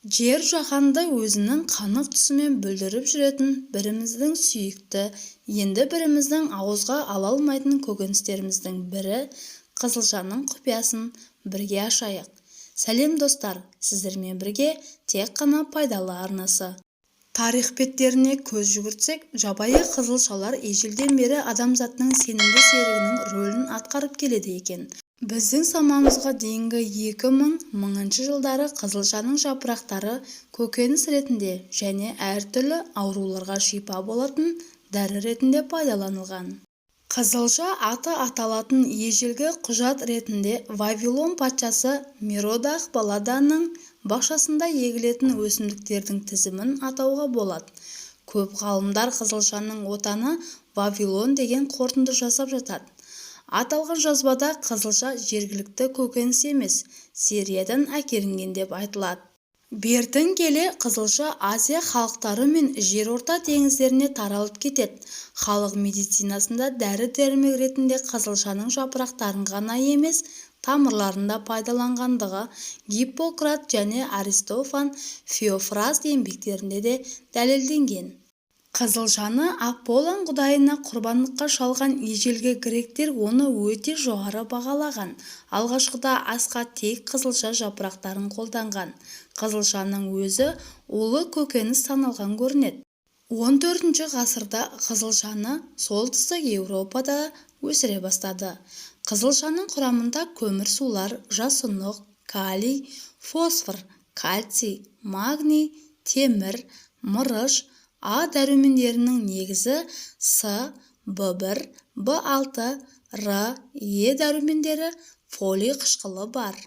Жер жаһанды өзінің қанық түсімен бүлдіріп жүретін біріміздің сүйікті, енді біріміздің ауызға ала алмайтын көкөністеріміздің бірі қызылшаның құпиясын бірге ашайық. Сәлем достар, сіздермен бірге тек қана пайдалы арнасы. Тарих беттеріне көз жүгіртсек, жабайы қызылшалар ежелден бері адамзаттың сенімді серігінің рөлін атқарып келеді екен. Біздің заманымызға дейінгі 2000-1000 жылдары қызылшаның жапырақтары көкөніс ретінде және әртүрлі ауруларға шипа болатын дәрі ретінде пайдаланылған. Қызылша аты аталатын ежелгі құжат ретінде Вавилон патшасы Меродах Баладаның бақшасында егілетін өсімдіктердің тізімін атауға болады. Көп ғалымдар қызылшаның отаны Вавилон деген қорытынды жасап жатады. Аталған жазбада қызылша жергілікті көкөніс емес, Сириядан әкелінген деп айтылады. Бертін келе қызылша Азия халықтары мен жерорта теңіздеріне таралып кетеді. Халық медицинасында дәрі-дәрмек ретінде қызылшаның жапырақтарын ғана емес, тамырларын да пайдаланғандығы Гиппократ және Аристофан Феофраст еңбектерінде де дәлелденген. Қызылшаны Аполлон құдайына құрбандыққа шалған ежелгі гректер оны өте жоғары бағалаған. Алғашқыда асқа тек қызылша жапырақтарын қолданған. Қызылшаның өзі улы көкөніс саналған көрінеді. 14 ғасырда қызылшаны солтүстік Еуропада өсіре бастады. Қызылшаның құрамында көмірсулар, жасұнық, калий, фосфор, кальций, магний, темір, мырыш, А дәрумендерінің негізі С, В1, В6, Р, Е дәрумендері, фолий қышқылы бар.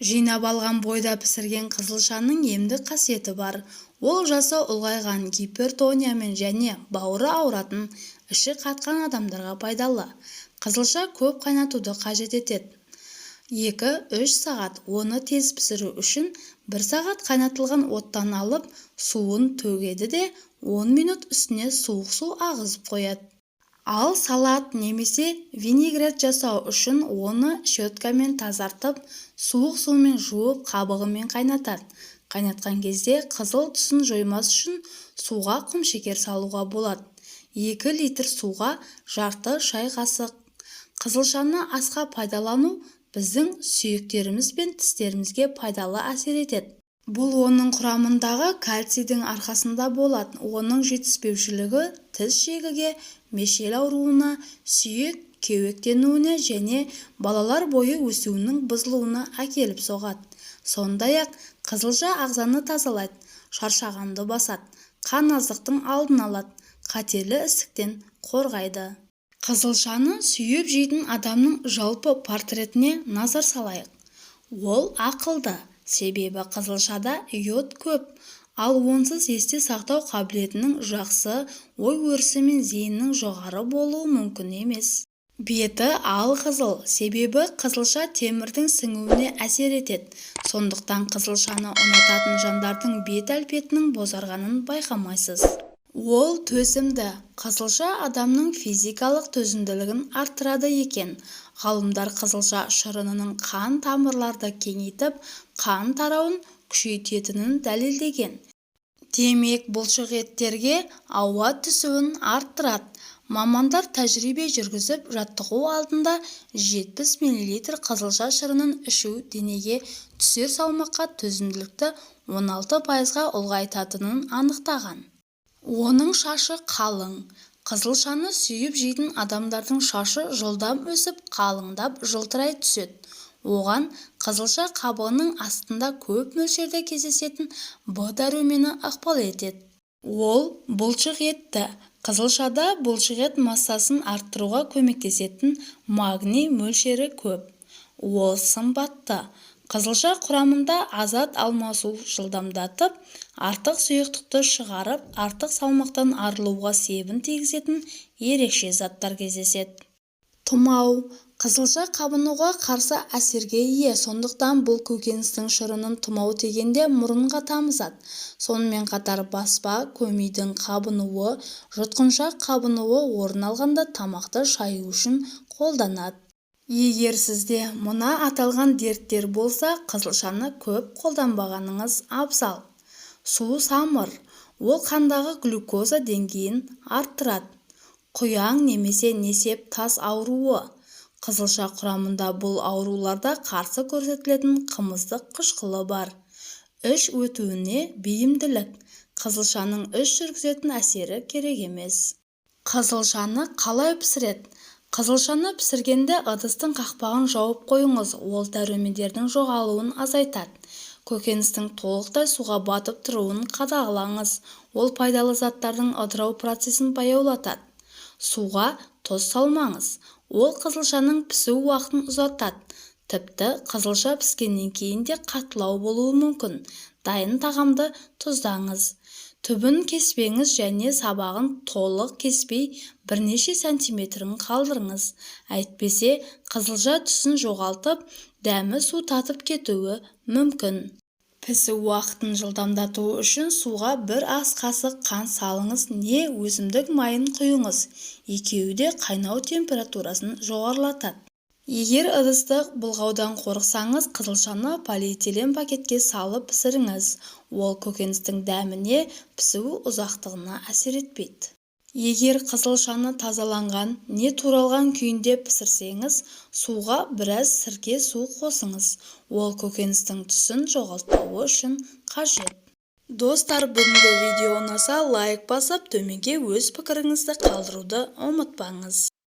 Жинап алған бойда пісірген қызылшаның емдік қасиеті бар. Ол жасы ұлғайған гипертониямен және бауыры ауыратын, іші қатқан адамдарға пайдалы. Қызылша көп қайнатуды қажет етеді. 2-3 сағат. Оны тез пісіру үшін 1 сағат қайнатылған оттан алып, суын төгеді де 10 минут үстіне суық су ағызып қояды. Ал салат немесе винегрет жасау үшін оны щеткамен тазартып, суық сумен жуып қабығымен қайнатады. Қайнатқан кезде қызыл түсін жоймас үшін суға құмшекер салуға болады. 2 литр суға жарты шай қасық. Қызылшаны асқа пайдалану біздің сүйектеріміз бен тістерімізге пайдалы әсер етеді. Бұл оның құрамындағы кальцийдің арқасында болады. Оның жетіспеушілігі тіс жегіге, мешел ауруына, сүйек кеуектенуіне және балалар бойы өсуінің бұзылуына әкеліп соғады. Сондай-ақ қызылша ағзаны тазалайды, шаршағанды басады, қан аздықтың алдын алады, қатерлі ісіктен қорғайды. Қызылшаны сүйіп жейтін адамның жалпы портретіне назар салайық. Ол ақылды, себебі қызылшада йод көп, ал онсыз есте сақтау қабілетінің жақсы, ой өрісі мен зейіннің жоғары болуы мүмкін емес. Беті алқызыл, себебі қызылша темірдің сіңуіне әсер етеді. Сондықтан қызылшаны ұнататын жандардың бет әлпетінің бозарғанын байқамайсыз. Ол төзімді. Қызылша адамның физикалық төзімділігін арттырады екен. Ғалымдар қызылша шырынының қан тамырларды кеңейтіп, қан тарауын күшейтетінін дәлелдеген. Демек, бұлшық еттерге ауа түсуін арттырады. Мамандар тәжірибе жүргізіп, жаттығу алдында 70 мл қызылша шырынын ішу денеге түсер салмаққа төзімділікті 16%-ға ұлғайтатынын анықтаған. Оның шашы қалың. Қызылшаны сүйіп жейтін адамдардың шашы жылдам өсіп, қалыңдап жылтырай түседі. Оған қызылша қабығының астында көп мөлшерде кездесетін В дәрумені ықпал етеді. Ол бұлшық етті. Қызылшада бұлшық ет массасын арттыруға көмектесетін магний мөлшері көп. Ол сымбатты. Қызылша құрамында азат алмасу жылдамдатып, артық сұйықтықты шығарып, артық салмақтан арылуға себін тигізетін ерекше заттар кездеседі. Тұмау. Қызылша қабынуға қарсы әсерге ие, сондықтан бұл көкөністің шырынын тұмау тигенде мұрынға тамызады. Сонымен қатар баспа, көмейдің қабынуы, жұтқыншақ қабынуы орын алғанда тамақты шаю үшін қолданады. Егер сізде мына аталған дерттер болса, қызылшаны көп қолданбағаныңыз абзал. Су самыр, ол қандағы глюкоза деңгейін арттырады. Құяң немесе несеп тас ауруы. Қызылша құрамында бұл ауруларда қарсы көрсетілетін қымыздық қышқылы бар. Іш өтуіне бейімділік. Қызылшаның іш жүргізетін әсері керек емес. Қызылшаны қалай пісіреді? Қызылшаны пісіргенде ыдыстың қақпағын жауып қойыңыз, ол дәрумендердің жоғалуын азайтады. Көкөністің толықтай суға батып тұруын қадағалаңыз, ол пайдалы заттардың ыдырау процесін баяулатады. Суға тұз салмаңыз, ол қызылшаның пісу уақытын ұзартады. Тіпті қызылша піскеннен кейін де қатылау болуы мүмкін. Дайын тағамды тұздаңыз. Түбін кеспеңіз және сабағын толық кеспей бірнеше сантиметрін қалдырыңыз. Әйтпесе қызылша түсін жоғалтып, дәмі су татып кетуі мүмкін. Пісу уақытын жылдамдату үшін суға 1 ас қасық қант салыңыз не өсімдік майын құйыңыз. Екеуі де қайнау температурасын жоғарылатады. Егер ыдысты бұлғаудан қорықсаңыз, қызылшаны полиэтилен пакетке салып пісіріңіз. Ол көкөністің дәміне, пісу ұзақтығына әсер етпейді. Егер қызылшаны тазаланған не туралған күйінде пісірсеңіз, суға біраз сірке су қосыңыз. Ол көкөністің түсін жоғалтпауы үшін қажет. Достар, бүгінгі видео ұнаса лайк басып, төменге өз пікіріңізді қалдыруды ұмытпаңыз.